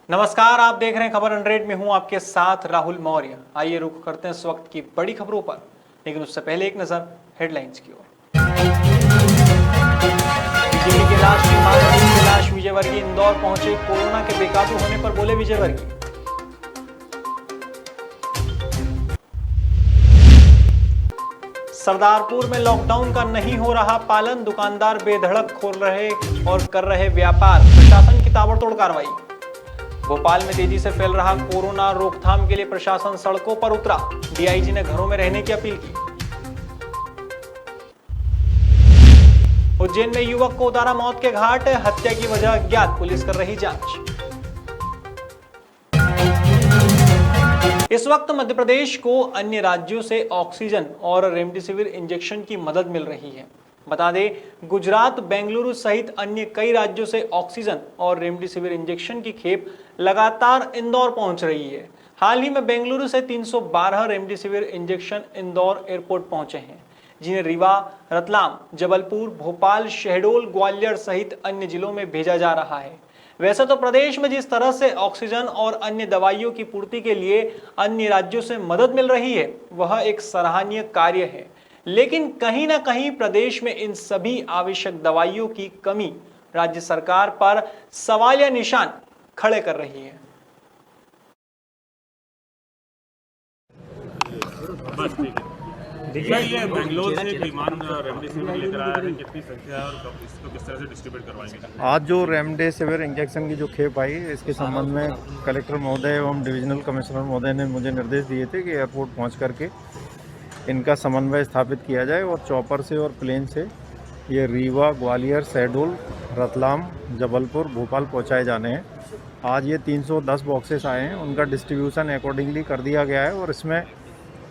नमस्कार, आप देख रहे हैं खबर 100 में हूं आपके साथ राहुल मौर्य। आइए रुख करते हैं इस वक्त की बड़ी खबरों पर, लेकिन उससे पहले एक नजर हेडलाइंस की ओर। बीजेपी के राष्ट्रीय महासचिव कैलाश विजयवर्गीय इंदौर पहुंचे। कोरोना के बेकाबू होने पर बोले विजयवर्गीय। सरदारपुर में लॉकडाउन का नहीं हो रहा पालन, दुकानदार बेधड़क खोल रहे और कर रहे व्यापार, प्रशासन की ताबड़तोड़ कार्रवाई। भोपाल में तेजी से फैल रहा कोरोना, रोकथाम के लिए प्रशासन सड़कों पर उतरा, डीआईजी ने घरों में रहने की अपील की। उज्जैन में युवक को उतारा मौत के घाट, हत्या की वजह अज्ञात, पुलिस कर रही जांच। इस वक्त मध्य प्रदेश को अन्य राज्यों से ऑक्सीजन और रेमडेसिविर इंजेक्शन की मदद मिल रही है। बता दें, गुजरात, बेंगलुरु सहित अन्य कई राज्यों से ऑक्सीजन और रेमडेसिविर इंजेक्शन की खेप लगातार इंदौर पहुंच रही है। हाल ही में बेंगलुरु से 312 रेमडेसिविर इंजेक्शन इंदौर एयरपोर्ट पहुंचे हैं, जिन्हें रीवा, रतलाम, जबलपुर, भोपाल, शहडोल, ग्वालियर सहित अन्य जिलों में भेजा जा रहा है। वैसे तो प्रदेश में जिस तरह से ऑक्सीजन और अन्य दवाइयों की पूर्ति के लिए अन्य राज्यों से मदद मिल रही है, वह एक सराहनीय कार्य है, लेकिन कहीं ना कहीं प्रदेश में इन सभी आवश्यक दवाइयों की कमी राज्य सरकार पर सवालिया निशान खड़े कर रही है। देखिए, ये बेंगलोर से विमान रेमडेसिविर लेकर आया है, कितनी संख्या और इसको किस तरह से डिस्ट्रीब्यूट करवाएंगे? आज जो रेमडेसिविर इंजेक्शन की जो खेप आई, इसके संबंध में कलेक्टर महोदय एवं डिविजनल कमिश्नर महोदय ने मुझे निर्देश दिए थे कि एयरपोर्ट पहुंच करके इनका समन्वय स्थापित किया जाए और चॉपर से और प्लेन से ये रीवा, ग्वालियर, शहडोल, रतलाम, जबलपुर, भोपाल पहुंचाए जाने हैं। आज ये 310 बॉक्सेस आए हैं, उनका डिस्ट्रीब्यूशन अकॉर्डिंगली कर दिया गया है और इसमें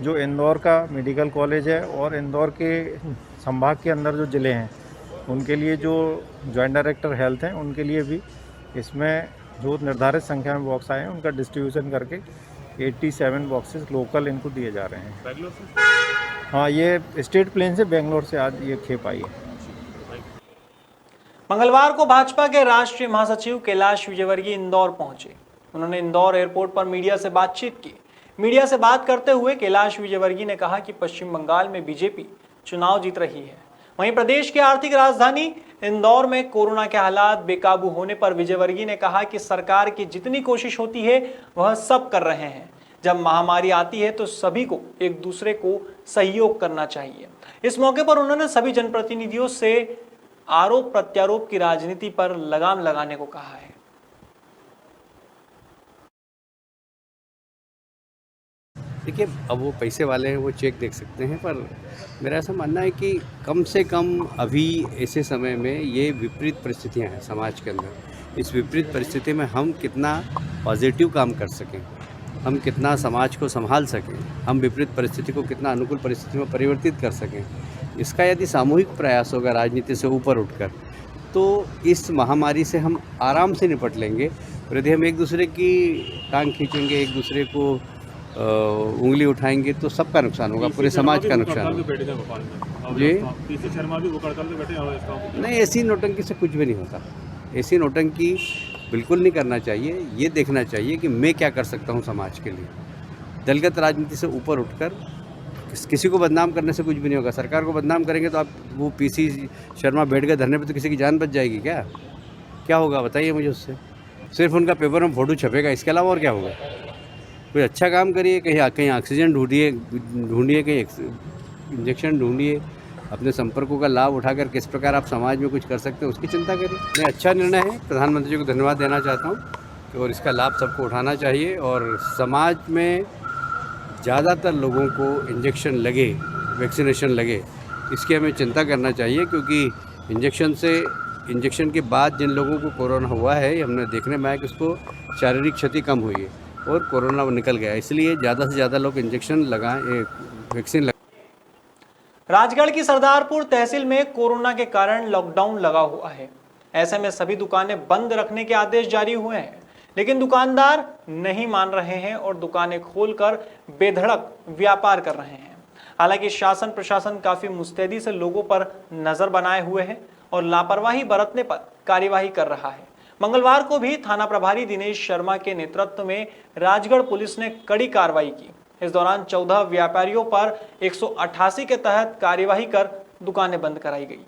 जो इंदौर का मेडिकल कॉलेज है और इंदौर के संभाग के अंदर जो ज़िले हैं, उनके लिए जो जॉइंट डायरेक्टर हेल्थ हैं, उनके लिए भी इसमें जो निर्धारित संख्या में बॉक्स आए हैं, उनका डिस्ट्रीब्यूशन करके 87 बॉक्सेस लोकल इनको दिए जा रहे हैं। बेंगलोर से? हाँ, ये स्टेट प्लेन से बेंगलोर से आज ये खेप आई है। मंगलवार को भाजपा के राष्ट्रीय महासचिव कैलाश विजयवर्गीय इंदौर पहुंचे। उन्होंने इंदौर एयरपोर्ट पर मीडिया से बातचीत की। मीडिया से बात करते हुए कैलाश विजयवर्गीय ने कहा कि पश्चिम बंगाल में बीजेपी चुनाव जीत रही है। वहीं प्रदेश की आर्थिक राजधानी इंदौर में कोरोना के हालात बेकाबू होने पर विजयवर्गीय ने कहा कि सरकार की जितनी कोशिश होती है वह सब कर रहे हैं। जब महामारी आती है तो सभी को एक दूसरे को सहयोग करना चाहिए। इस मौके पर उन्होंने सभी जनप्रतिनिधियों से आरोप प्रत्यारोप की राजनीति पर लगाम लगाने को कहा है। देखिए, अब वो पैसे वाले हैं, वो चेक देख सकते हैं, पर मेरा ऐसा मानना है कि कम से कम अभी ऐसे समय में ये विपरीत परिस्थितियां हैं समाज के अंदर। इस विपरीत परिस्थिति में हम कितना पॉजिटिव काम कर सकें, हम कितना समाज को संभाल सकें, हम विपरीत परिस्थिति को कितना अनुकूल परिस्थिति में परिवर्तित कर सकें, इसका यदि सामूहिक प्रयास होगा राजनीति से ऊपर उठकर, तो इस महामारी से हम आराम से निपट लेंगे। और यदि हम एक दूसरे की टांग खींचेंगे, एक दूसरे को उंगली उठाएंगे, तो सबका नुकसान होगा, पूरे समाज का नुकसान होगा। जी, पीसी शर्मा भी वोकड़कल पे बैठे हैं। नहीं, ऐसी नौटंकी से कुछ भी नहीं होता। ऐसी नौटंकी बिल्कुल नहीं करना चाहिए। ये देखना चाहिए कि मैं क्या कर सकता हूँ समाज के लिए। दलगत राजनीति से ऊपर उठकर किसी को बदनाम करने से कुछ भी नहीं होगा। सरकार को बदनाम करेंगे तो आप वो पीसी शर्मा बैठ गए धरने पे, तो किसी की जान बच जाएगी क्या? क्या होगा बताइए मुझे उससे? सिर्फ उनका पेपर में फोटो छपेगा, इसके अलावा और क्या होगा? कोई अच्छा काम करिए, कहीं ऑक्सीजन ढूंढिए, कहीं इंजेक्शन ढूंढिए, अपने संपर्कों का लाभ उठाकर किस प्रकार आप समाज में कुछ कर सकते हैं उसकी चिंता करिए। नहीं, अच्छा निर्णय है। प्रधानमंत्री जी को धन्यवाद देना चाहता हूँ और इसका लाभ सबको उठाना चाहिए और समाज में ज़्यादातर लोगों को इंजेक्शन लगे, वैक्सीनेशन लगे, इसकी हमें चिंता करना चाहिए, क्योंकि इंजेक्शन के बाद जिन लोगों को कोरोना हुआ है, हमने देखने में आया कि उसको शारीरिक क्षति कम हुई है और कोरोना निकल गया। इसलिए ज़्यादा से ज़्यादा लोग इंजेक्शन लगाएं, वैक्सीन लगाएं। राजगढ़ की सरदारपुर तहसील में कोरोना के कारण लॉकडाउन लगा हुआ है। ऐसे में सभी दुकानें बंद रखने के आदेश जारी हुए हैं, लेकिन दुकानदार नहीं मान रहे हैं और दुकानें खोलकर बेधड़क व्यापार कर रहे हैं। हालांकि शासन प्रशासन काफी मुस्तैदी से लोगों पर नजर बनाए हुए है और लापरवाही बरतने पर कार्यवाही कर रहा है। मंगलवार को भी थाना प्रभारी दिनेश शर्मा के नेतृत्व में राजगढ़ पुलिस ने कड़ी कार्रवाई की। इस दौरान 14 व्यापारियों पर 188 के तहत कार्यवाही कर दुकानें बंद कराई गई।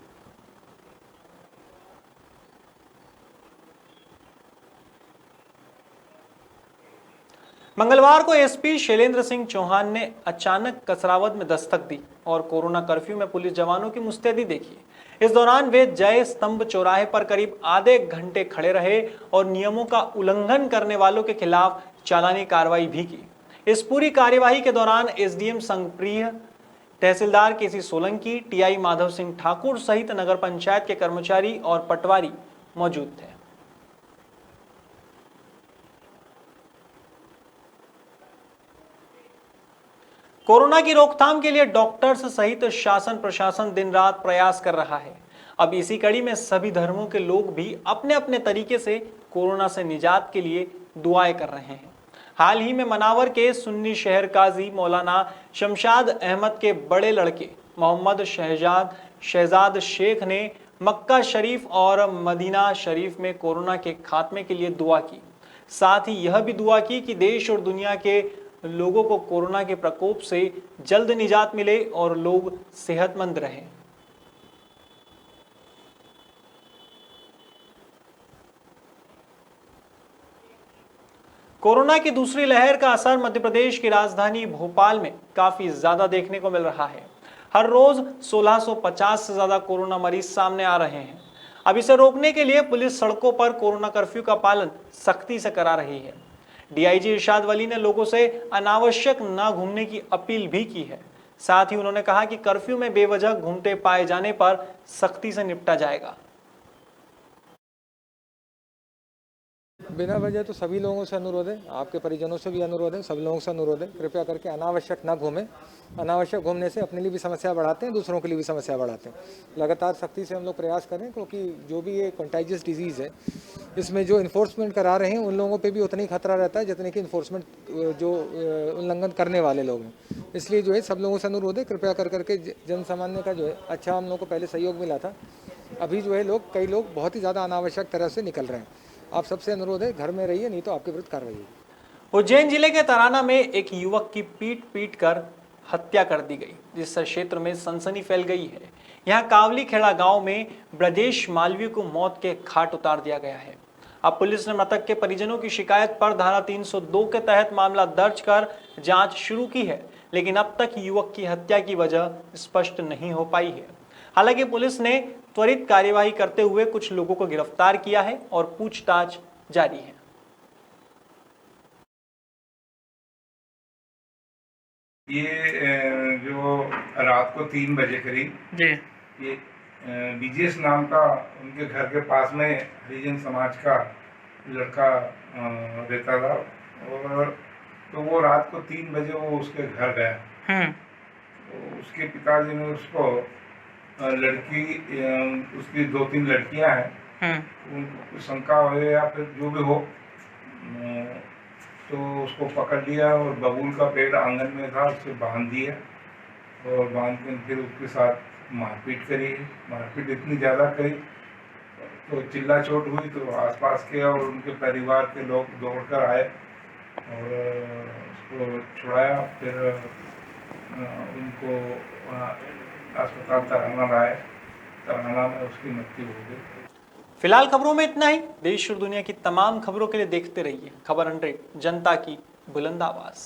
मंगलवार को एसपी शैलेंद्र सिंह चौहान ने अचानक कसरावद में दस्तक दी और कोरोना कर्फ्यू में पुलिस जवानों की मुस्तैदी देखी। इस दौरान वे जय स्तंभ चौराहे पर करीब आधे घंटे खड़े रहे और नियमों का उल्लंघन करने वालों के खिलाफ चालानी कार्रवाई भी की। इस पूरी कार्यवाही के दौरान एसडीएम संगप्रिय, तहसीलदार केसी सोलंकी, टीआई माधव सिंह ठाकुर सहित नगर पंचायत के कर्मचारी और पटवारी मौजूद थे। कोरोना की रोकथाम के लिए डॉक्टर्स सहित शासन प्रशासन दिन रात प्रयास कर रहा है। अब इसी कड़ी में सभी धर्मों के लोग भी अपने अपने तरीके से कोरोना से निजात के लिए दुआएं कर रहे हैं। हाल ही में मनावर के सुन्नी शहर काजी मौलाना शमशाद अहमद के बड़े लड़के मोहम्मद शहजाद शेख ने मक्का शरीफ और मदीना शरीफ में कोरोना के खात्मे के लिए दुआ की। साथ ही यह भी दुआ की कि देश और दुनिया के लोगों को कोरोना के प्रकोप से जल्द निजात मिले और लोग सेहतमंद रहें। कोरोना की दूसरी लहर का असर मध्य प्रदेश की राजधानी भोपाल में काफी ज्यादा देखने को मिल रहा है। हर रोज 1650 से ज्यादा कोरोना मरीज सामने आ रहे हैं। अब इसे रोकने के लिए पुलिस सड़कों पर कोरोना कर्फ्यू का पालन सख्ती से करा रही है। डीआईजी इरशाद वली ने लोगों से अनावश्यक न घूमने की अपील भी की है। साथ ही उन्होंने कहा कि कर्फ्यू में बेवजह घूमते पाए जाने पर सख्ती से निपटा जाएगा। बिना वजह तो सभी लोगों से अनुरोध है, आपके परिजनों से भी अनुरोध है, सब लोगों से अनुरोध है, कृपया करके अनावश्यक ना घूमें। अनावश्यक घूमने से अपने लिए भी समस्या बढ़ाते हैं, दूसरों के लिए भी समस्या बढ़ाते हैं। लगातार सख्ती से हम लोग प्रयास करें, क्योंकि जो भी ये कंटाइजियस डिजीज़ है, इसमें जो इन्फोर्समेंट करा रहे हैं उन लोगों पे भी उतना ही खतरा रहता है जितने कि इन्फोर्समेंट जो उल्लंघन करने वाले लोग हैं। इसलिए जो है सब लोगों से अनुरोध है, कृपया कर करके जन सामान्य का जो है अच्छा हम लोग को पहले सहयोग मिला था। अभी जो है कई लोग बहुत ही ज़्यादा अनावश्यक तरह से निकल रहे हैं। आप सबसे अनुरोध है, घर में रहिए, नहीं तो आपके विरुद्ध कार्रवाई होगी। उज्जैन जिले के तराना में एक युवक की पीट कर हत्या कर दी गई, जिससे क्षेत्र में सनसनी फैल गई है। यहाँ कावली खेड़ा गांव में ब्रजेश मालवीय को मौत के घाट उतार दिया गया है। अब पुलिस ने मृतक के परिजनों की शिकायत पर धारा 302 के तहत मामला दर्ज कर जांच शुरू की है, लेकिन अब तक युवक की हत्या की वजह स्पष्ट नहीं हो पाई है। हालांकि पुलिस ने त्वरित कार्यवाही करते हुए कुछ लोगों को गिरफ्तार किया है और पूछताछ जारी है। ये जो रात को 3 बजे करीब ये बीजेस नाम का उनके घर के पास में हरिजन समाज का लड़का रहता था, और तो वो रात को 3 बजे वो उसके घर गया। तो उसके पिताजी ने उसको लड़की, उसकी 2-3 लड़कियां हैं, उनको शंका हो या फिर जो भी हो, तो उसको पकड़ लिया और बबूल का पेड़ आंगन में था, उससे बांध दिया और बांध के फिर उसके साथ मारपीट करी। मारपीट इतनी ज़्यादा करी तो चिल्ला चोट हुई, तो आसपास के और उनके परिवार के लोग दौड़कर आए और उसको छुड़ाया। फिर उनको अस्पताल तराना लाए, तराना में उसकी मृत्यु हो गई। फिलहाल खबरों में इतना ही। देश और दुनिया की तमाम खबरों के लिए देखते रहिए खबर 100, जनता की बुलंद आवाज।